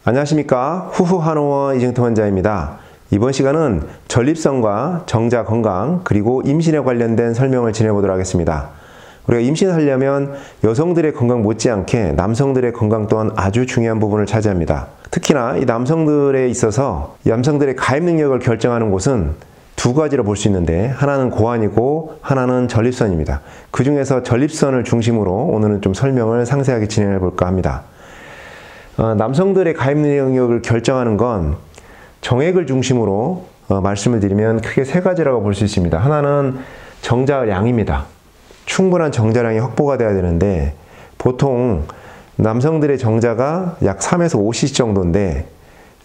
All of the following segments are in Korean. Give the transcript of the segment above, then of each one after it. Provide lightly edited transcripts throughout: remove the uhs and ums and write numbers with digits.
안녕하십니까. 후후한의원 이정태 원장입니다. 이번 시간은 전립선과 정자 건강 그리고 임신에 관련된 설명을 진행해보도록 하겠습니다. 우리가 임신하려면 여성들의 건강 못지않게 남성들의 건강 또한 아주 중요한 부분을 차지합니다. 특히나 이 남성들에 있어서 남성들의 가입 능력을 결정하는 곳은 두 가지로 볼 수 있는데, 하나는 고환이고 하나는 전립선입니다. 그 중에서 전립선을 중심으로 오늘은 좀 설명을 상세하게 진행해 볼까 합니다. 남성들의 가입 능력을 결정하는 건 정액을 중심으로 말씀을 드리면 크게 세 가지라고 볼 수 있습니다. 하나는 정자량입니다. 충분한 정자량이 확보가 돼야 되는데, 보통 남성들의 정자가 약 3에서 5cc 정도인데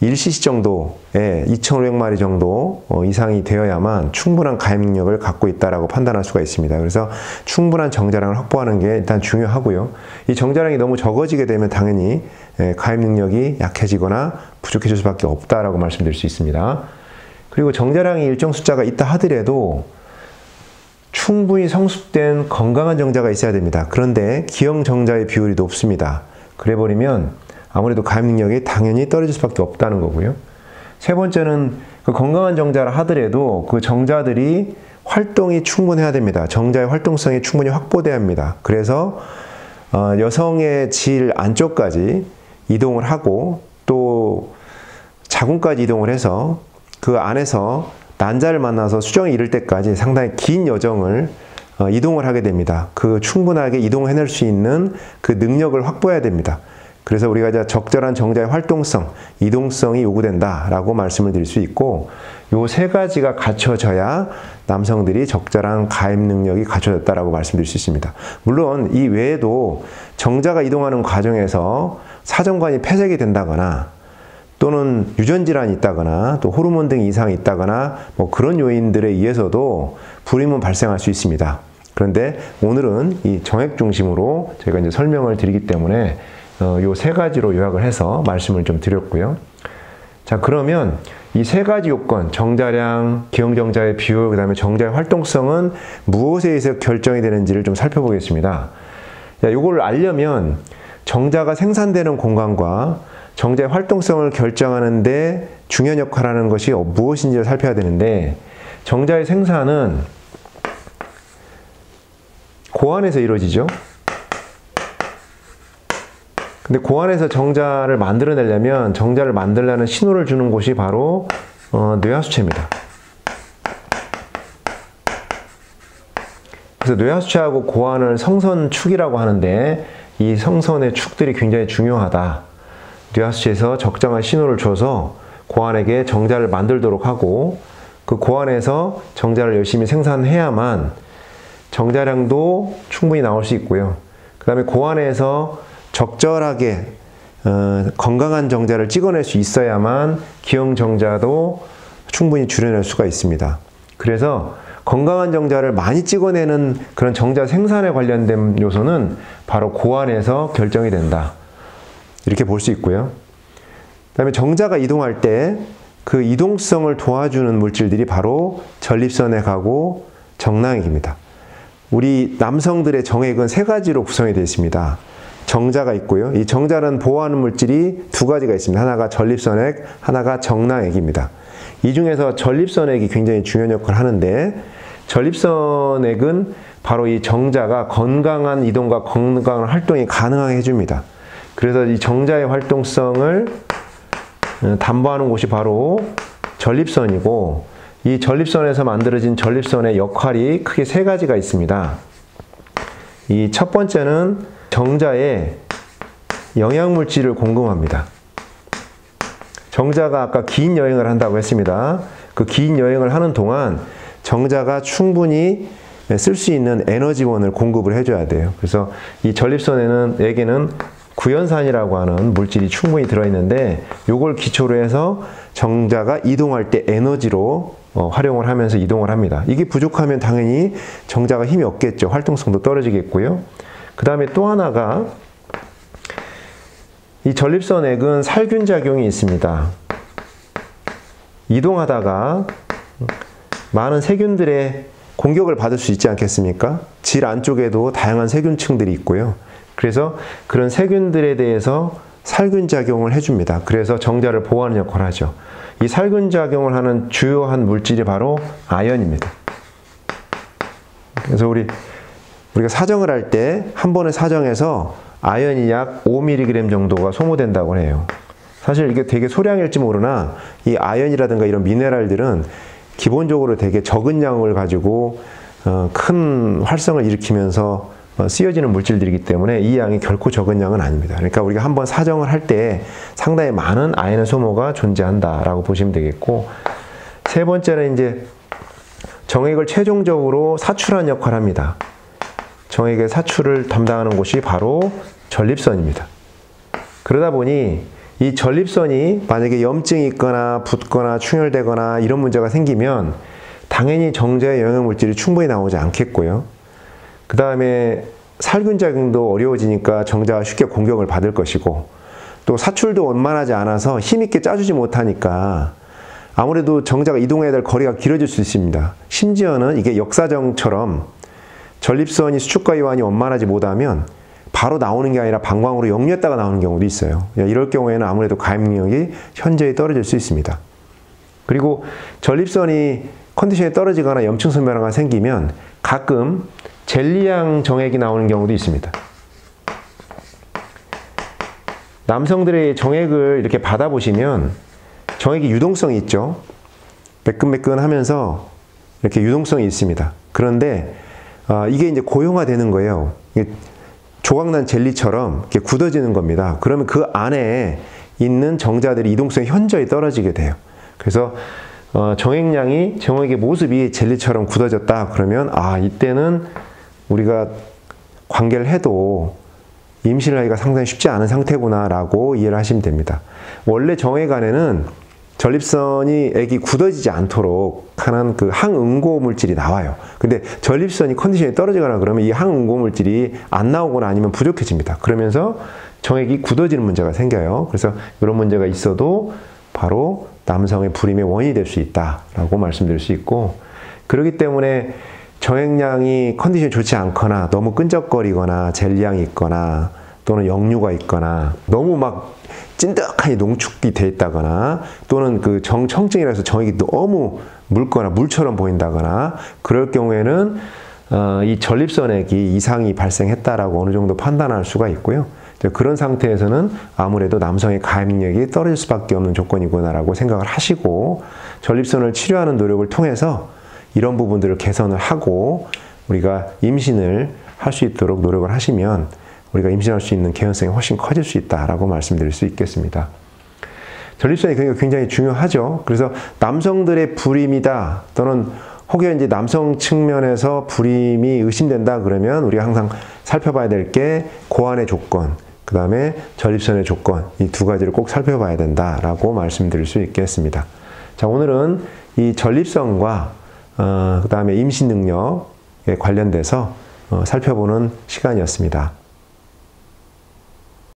1cc 정도에 2,500마리 정도 이상이 되어야만 충분한 가입 능력을 갖고 있다고 판단할 수가 있습니다. 그래서 충분한 정자량을 확보하는 게 일단 중요하고요. 이 정자량이 너무 적어지게 되면 당연히 가입 능력이 약해지거나 부족해질 수밖에 없다라고 말씀드릴 수 있습니다. 그리고 정자량이 일정 숫자가 있다 하더라도 충분히 성숙된 건강한 정자가 있어야 됩니다. 그런데 기형 정자의 비율이 높습니다. 그래 버리면 아무래도 가입 능력이 당연히 떨어질 수밖에 없다는 거고요. 세 번째는 그 건강한 정자라 하더라도 그 정자들이 활동이 충분해야 됩니다. 정자의 활동성이 충분히 확보돼야 합니다. 그래서 여성의 질 안쪽까지 이동을 하고 또 자궁까지 이동을 해서 그 안에서 난자를 만나서 수정이 이를 때까지 상당히 긴 여정을 이동을 하게 됩니다. 그 충분하게 이동해낼 수 있는 그 능력을 확보해야 됩니다. 그래서 우리가 이제 적절한 정자의 활동성, 이동성이 요구된다라고 말씀을 드릴 수 있고, 요 세 가지가 갖춰져야 남성들이 적절한 가입 능력이 갖춰졌다라고 말씀드릴 수 있습니다. 물론 이 외에도 정자가 이동하는 과정에서 사정관이 폐색이 된다거나 또는 유전질환이 있다거나 또 호르몬 등 이상이 있다거나 뭐 그런 요인들에 의해서도 불임은 발생할 수 있습니다. 그런데 오늘은 이 정액 중심으로 제가 이제 설명을 드리기 때문에 요 세 가지로 요약을 해서 말씀을 좀 드렸고요. 자, 그러면 이 세 가지 요건, 정자량, 기형정자의 비율, 그 다음에 정자의 활동성은 무엇에 의해서 결정이 되는지를 좀 살펴보겠습니다. 요걸 알려면 정자가 생산되는 공간과 정자의 활동성을 결정하는데 중요한 역할을 하는 것이 무엇인지를 살펴야 되는데, 정자의 생산은 고환에서 이루어지죠. 근데 고환에서 정자를 만들어내려면 정자를 만들려는 신호를 주는 곳이 바로 뇌하수체입니다. 그래서 뇌하수체하고 고환을 성선축이라고 하는데, 이 성선의 축들이 굉장히 중요하다. 뇌하수체에서 적정한 신호를 줘서 고환에게 정자를 만들도록 하고, 그 고환에서 정자를 열심히 생산해야만 정자량도 충분히 나올 수 있고요. 그 다음에 고환에서 적절하게 건강한 정자를 찍어낼 수 있어야만 기형 정자도 충분히 줄여낼 수가 있습니다. 그래서 건강한 정자를 많이 찍어내는 그런 정자 생산에 관련된 요소는 바로 고환에서 결정이 된다. 이렇게 볼 수 있고요. 그 다음에 정자가 이동할 때 그 이동성을 도와주는 물질들이 바로 전립선액하고 정낭액입니다. 우리 남성들의 정액은 세 가지로 구성이 되어 있습니다. 정자가 있고요. 이 정자는 보호하는 물질이 두 가지가 있습니다. 하나가 전립선액, 하나가 정낭액입니다. 이 중에서 전립선액이 굉장히 중요한 역할을 하는데, 전립선액은 바로 이 정자가 건강한 이동과 건강한 활동이 가능하게 해줍니다. 그래서 이 정자의 활동성을 담보하는 곳이 바로 전립선이고, 이 전립선에서 만들어진 전립선의 역할이 크게 세 가지가 있습니다. 이 첫 번째는 정자에 영양물질을 공급합니다. 정자가 아까 긴 여행을 한다고 했습니다. 그 긴 여행을 하는 동안 정자가 충분히 쓸 수 있는 에너지원을 공급을 해줘야 돼요. 그래서 이 전립선에게는 구연산이라고 하는 물질이 충분히 들어있는데, 이걸 기초로 해서 정자가 이동할 때 에너지로 활용을 하면서 이동을 합니다. 이게 부족하면 당연히 정자가 힘이 없겠죠. 활동성도 떨어지겠고요. 그 다음에 또 하나가, 이 전립선액은 살균작용이 있습니다. 이동하다가 많은 세균들의 공격을 받을 수 있지 않겠습니까? 질 안쪽에도 다양한 세균층들이 있고요. 그래서 그런 세균들에 대해서 살균 작용을 해줍니다. 그래서 정자를 보호하는 역할을 하죠. 이 살균 작용을 하는 주요한 물질이 바로 아연입니다. 그래서 우리가 사정을 할 때 한 번의 사정에서 아연이 약 5mg 정도가 소모된다고 해요. 사실 이게 되게 소량일지 모르나 이 아연이라든가 이런 미네랄들은 기본적으로 되게 적은 양을 가지고 큰 활성을 일으키면서 쓰여지는 물질들이기 때문에 이 양이 결코 적은 양은 아닙니다. 그러니까 우리가 한번 사정을 할 때 상당히 많은 아연의 소모가 존재한다라고 보시면 되겠고, 세 번째는 이제 정액을 최종적으로 사출하는 역할을 합니다. 정액의 사출을 담당하는 곳이 바로 전립선입니다. 그러다 보니 이 전립선이 만약에 염증이 있거나 붓거나 충혈되거나 이런 문제가 생기면 당연히 정자의 영양물질이 충분히 나오지 않겠고요. 그 다음에 살균 작용도 어려워지니까 정자가 쉽게 공격을 받을 것이고, 또 사출도 원만하지 않아서 힘있게 짜주지 못하니까 아무래도 정자가 이동해야 될 거리가 길어질 수 있습니다. 심지어는 이게 역사정처럼 전립선이 수축과 이완이 원만하지 못하면 바로 나오는 게 아니라 방광으로 역류했다가 나오는 경우도 있어요. 이럴 경우에는 아무래도 가입 능력이 현저히 떨어질 수 있습니다. 그리고 전립선이 컨디션이 떨어지거나 염증성 변화가 생기면 가끔 젤리양 정액이 나오는 경우도 있습니다. 남성들의 정액을 이렇게 받아보시면 정액이 유동성이 있죠. 매끈매끈하면서 이렇게 유동성이 있습니다. 그런데 이게 이제 고형화되는 거예요. 이게 조각난 젤리처럼 이렇게 굳어지는 겁니다. 그러면 그 안에 있는 정자들이 이동성이 현저히 떨어지게 돼요. 그래서 정액량이, 정액의 모습이 젤리처럼 굳어졌다 그러면 이때는 우리가 관계를 해도 임신을 하기가 상당히 쉽지 않은 상태구나 라고 이해를 하시면 됩니다. 원래 정액 안에는 전립선이 액이 굳어지지 않도록 하는 그 항응고 물질이 나와요. 근데 전립선이 컨디션이 떨어지거나 그러면 이 항응고 물질이 안 나오거나 아니면 부족해집니다. 그러면서 정액이 굳어지는 문제가 생겨요. 그래서 이런 문제가 있어도 바로 남성의 불임의 원인이 될 수 있다라고 말씀드릴 수 있고, 그렇기 때문에 정액량이 컨디션이 좋지 않거나 너무 끈적거리거나 젤리향이 있거나 또는 역류가 있거나 너무 막 찐득하게 농축이 돼 있다거나 또는 그 정청증이라서 정액이 너무 묽거나 물처럼 보인다거나 그럴 경우에는 이 전립선액이 이상이 발생했다라고 어느 정도 판단할 수가 있고요. 그런 상태에서는 아무래도 남성의 가입 능력이 떨어질 수밖에 없는 조건이구나라고 생각을 하시고, 전립선을 치료하는 노력을 통해서 이런 부분들을 개선을 하고 우리가 임신을 할 수 있도록 노력을 하시면 우리가 임신할 수 있는 개연성이 훨씬 커질 수 있다라고 말씀드릴 수 있겠습니다. 전립선이 굉장히 중요하죠. 그래서 남성들의 불임이다 또는 혹여 이제 남성 측면에서 불임이 의심된다 그러면 우리가 항상 살펴봐야 될 게 고환의 조건, 그 다음에 전립선의 조건, 이 두 가지를 꼭 살펴봐야 된다라고 말씀드릴 수 있겠습니다. 자, 오늘은 이 전립선과 그 다음에 임신 능력에 관련돼서 살펴보는 시간이었습니다.